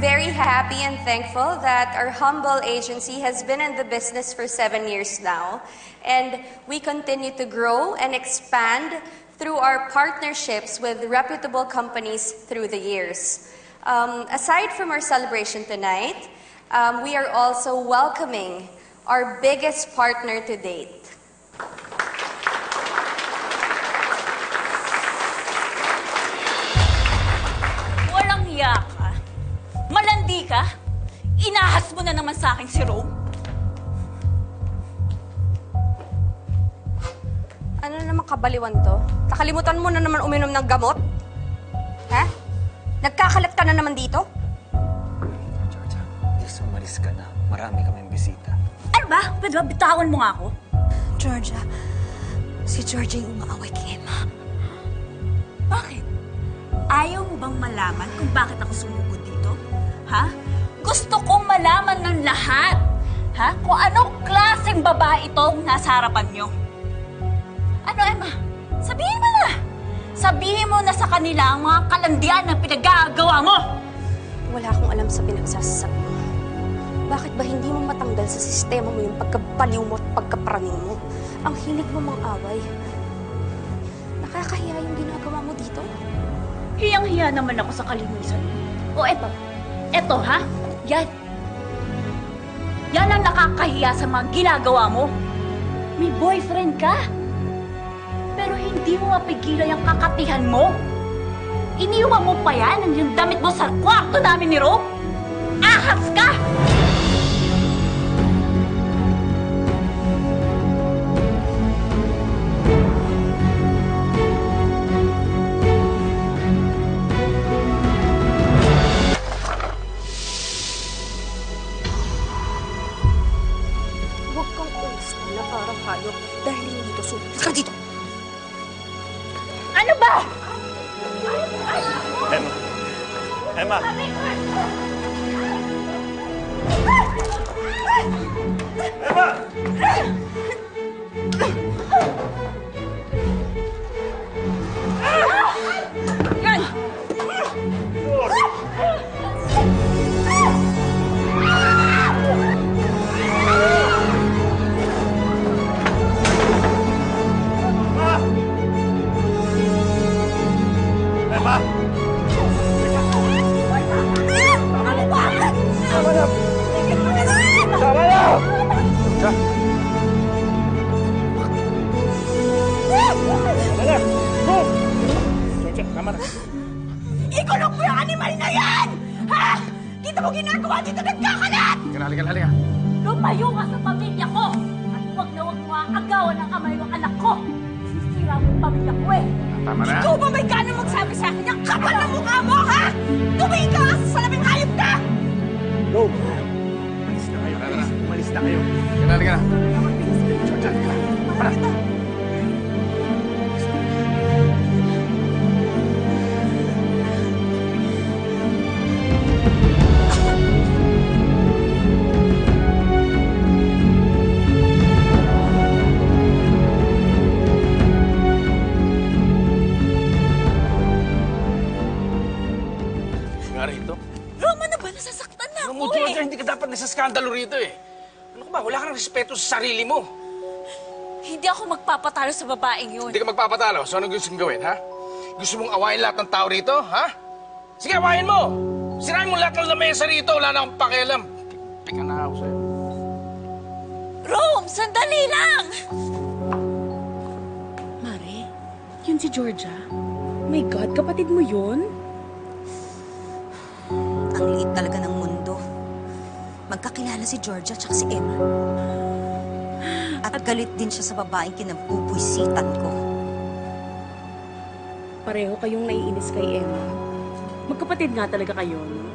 very happy and thankful that our humble agency has been in the business for 7 years now, and we continue to grow and expand through our partnerships with reputable companies through the years. Aside from our celebration tonight, we are also welcoming our biggest partner to date. Walang hiya ka? Malandi ka? Inahas mo na naman sa akin si Rome? Ano naman kabaliwan to? Nakalimutan mo na naman uminom ng gamot? Ha? Nagkakalat ka na naman dito? Georgia, please umalis ka na. Marami kaming bisita. Ano ba? Pwede ba bitawan mo nga ako? Georgia, si Georgia yung umaaway kay Emma. Bakit? Ayaw mo bang malaman kung bakit ako sumugod dito? Ha? Gusto kong malaman ng lahat. Ha? Kung anong klaseng babae itong nasa harapan nyo. Ano, Emma? Sabihin mo na! Sabihin mo na sa kanila ang mga kalandian na pinagagawa mo! Wala akong alam sa pinagsasabi mo. Bakit ba hindi mo matanggal sa sistema mo yung pagkabaliw mo at pagkapraning mo? Ang hilig mo mang away. Nakakahiya yung ginagawa mo dito. Hiyang-hiya naman ako sa kalinisan. O eto. Eto, ha? Yan. Yan ang nakakahiya sa mga ginagawa mo. May boyfriend ka. Pero hindi mo mapigilan yung kakatihan mo. Iniwan mo pa yan ang yung damit mo sa kwarto namin ni Ro. Ahas ka! Huwag kang ulis na parang hayop dahil hindi dito sulit ka dito. Ano ba? Emma! Ikulong mo yung animal na yan! Ha? Dito mo ginagawa dito nagkakalat! Halika. Lumayo ka sa pamilya ko! At huwag na huwag mo agawan ang kamay ng anak ko! Sisira mo yung pamilya ko eh! Tama na. Ikaw ba may gana magsabi sa akin? Yung kapal ng mukha mo, ha? Tumingin ka nga sa salaming hayop ka! Go! Umalis na kayo. Halika na. Georgia, halika na. Rito? Roma na ba? Nasasaktan na Alam mo, ako Georgia, eh! hindi ka dapat nasaskandalo rito eh. Ano ka ba? Wala kang respeto sa sarili mo. Hindi ako magpapatalo sa babaeng yun. Hindi ka magpapatalo. So, anong gusto mong gawin, ha? Gusto mong awayin lahat ng tao rito, ha? Sige, awayin mo! Sirain mo lahat ng lamesa rito. Wala na akong pakialam. Pika na ako sa'yo. Rome, sandali lang! Mare, yun si Georgia. My God, kapatid mo yun? Ang liit talaga ng mundo. Magkakilala si Georgia at si Emma. At galit din siya sa babaeng kinabubwisitan ko. Pareho kayong naiinis kay Emma. Magkapatid nga talaga kayo, no?